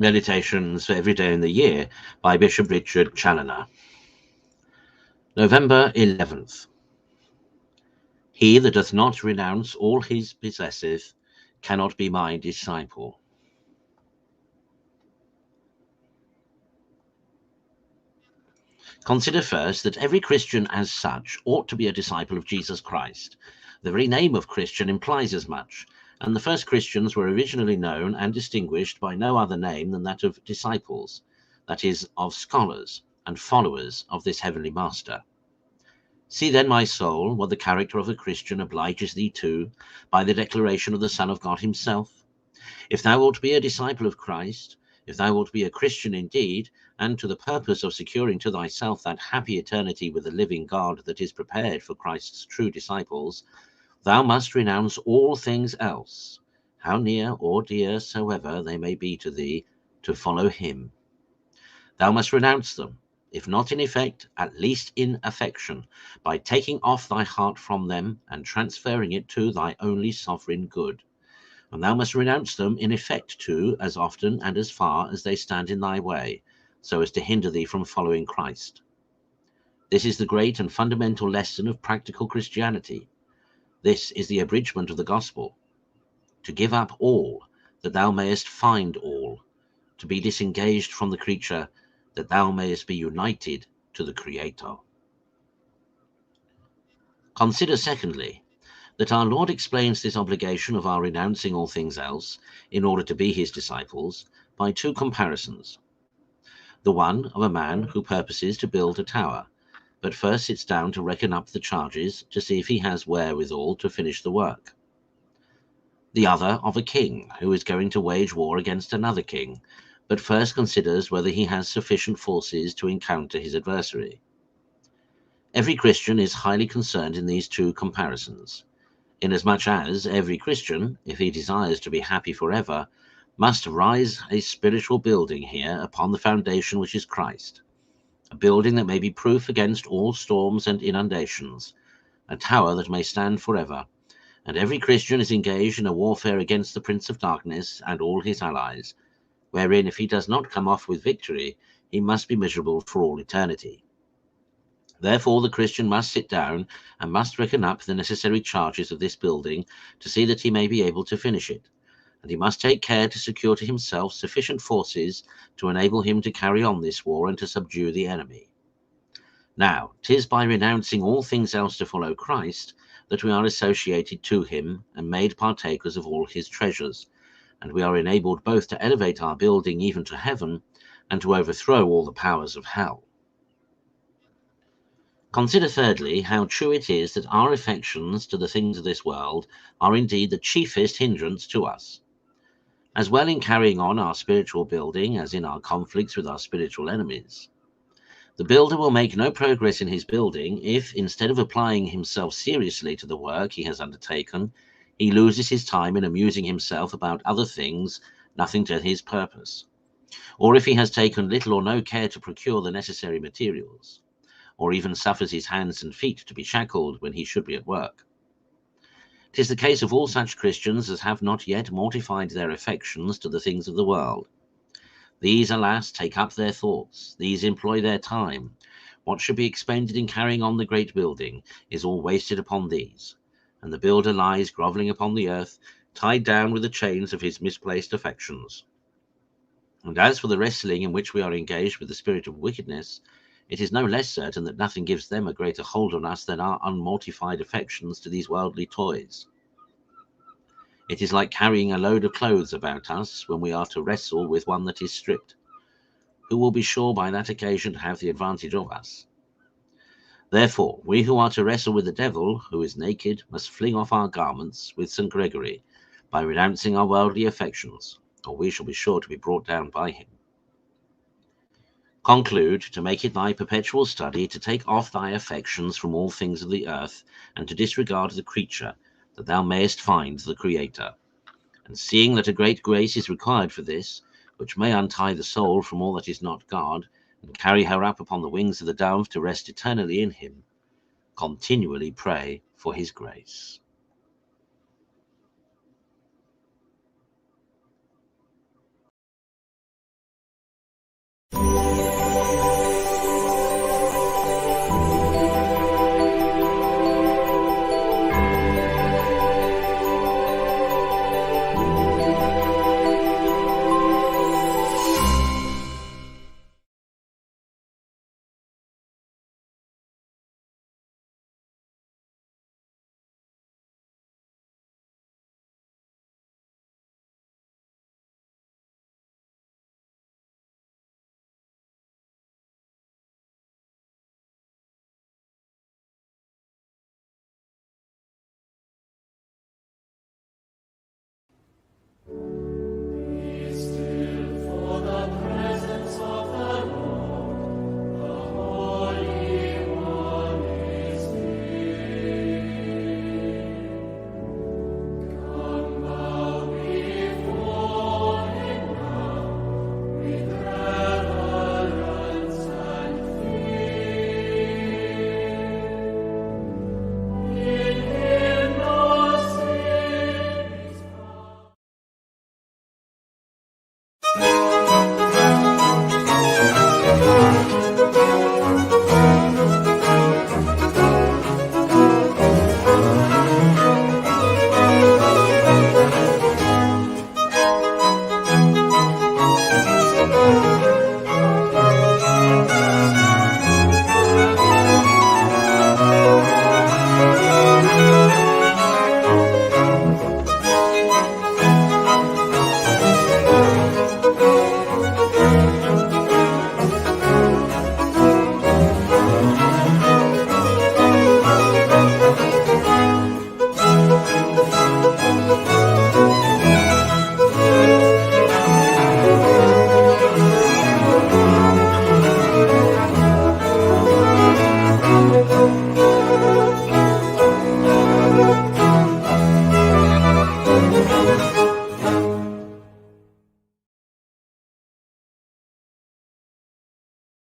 Meditations for every day in the year by Bishop Richard Challoner. November 11th. He that doth not renounce all he possesseth cannot be my disciple. Consider first that every Christian as such ought to be a disciple of Jesus Christ. The very name of Christian implies as much, and the first Christians were originally known and distinguished by no other name than that of disciples, that is, of scholars and followers of this heavenly Master. See then, my soul, what the character of a Christian obliges thee to, by the declaration of the Son of God himself. If thou wilt be a disciple of Christ, if thou wilt be a Christian indeed, and to the purpose of securing to thyself that happy eternity with the living God that is prepared for Christ's true disciples, thou must renounce all things else, how near or dear soever they may be to thee, to follow him. Thou must renounce them, if not in effect, at least in affection, by taking off thy heart from them and transferring it to thy only sovereign good. And thou must renounce them in effect too, as often and as far as they stand in thy way, so as to hinder thee from following Christ. This is the great and fundamental lesson of practical Christianity. This is the abridgment of the gospel. To give up all, that thou mayest find all. To be disengaged from the creature, that thou mayest be united to the Creator. Consider, secondly, that our Lord explains this obligation of our renouncing all things else, in order to be his disciples, by two comparisons. The one of a man who purposes to build a tower, but first sits down to reckon up the charges to see if he has wherewithal to finish the work. The other of a king who is going to wage war against another king, but first considers whether he has sufficient forces to encounter his adversary. Every Christian is highly concerned in these two comparisons, inasmuch as every Christian, if he desires to be happy forever, must rise a spiritual building here upon the foundation which is Christ, a building that may be proof against all storms and inundations, a tower that may stand forever, and every Christian is engaged in a warfare against the Prince of Darkness and all his allies, wherein if he does not come off with victory, he must be miserable for all eternity. Therefore the Christian must sit down and must reckon up the necessary charges of this building to see that he may be able to finish it, and he must take care to secure to himself sufficient forces to enable him to carry on this war and to subdue the enemy. Now, 'tis by renouncing all things else to follow Christ that we are associated to him and made partakers of all his treasures, and we are enabled both to elevate our building even to heaven and to overthrow all the powers of hell. Consider thirdly how true it is that our affections to the things of this world are indeed the chiefest hindrance to us. As well in carrying on our spiritual building as in our conflicts with our spiritual enemies. The builder will make no progress in his building if, instead of applying himself seriously to the work he has undertaken, he loses his time in amusing himself about other things, nothing to his purpose, or if he has taken little or no care to procure the necessary materials, or even suffers his hands and feet to be shackled when he should be at work. 'Tis the case of all such Christians as have not yet mortified their affections to the things of the world. These, alas, take up their thoughts, these employ their time. What should be expended in carrying on the great building is all wasted upon these, and the builder lies grovelling upon the earth, tied down with the chains of his misplaced affections. And as for the wrestling in which we are engaged with the spirit of wickedness, it is no less certain that nothing gives them a greater hold on us than our unmortified affections to these worldly toys. It is like carrying a load of clothes about us when we are to wrestle with one that is stripped, who will be sure by that occasion to have the advantage of us. Therefore, we who are to wrestle with the devil, who is naked, must fling off our garments with St. Gregory, by renouncing our worldly affections, or we shall be sure to be brought down by him. Conclude to make it thy perpetual study to take off thy affections from all things of the earth, and to disregard the creature, that thou mayest find the Creator. And seeing that a great grace is required for this, which may untie the soul from all that is not God, and carry her up upon the wings of the dove to rest eternally in him, continually pray for his grace. you.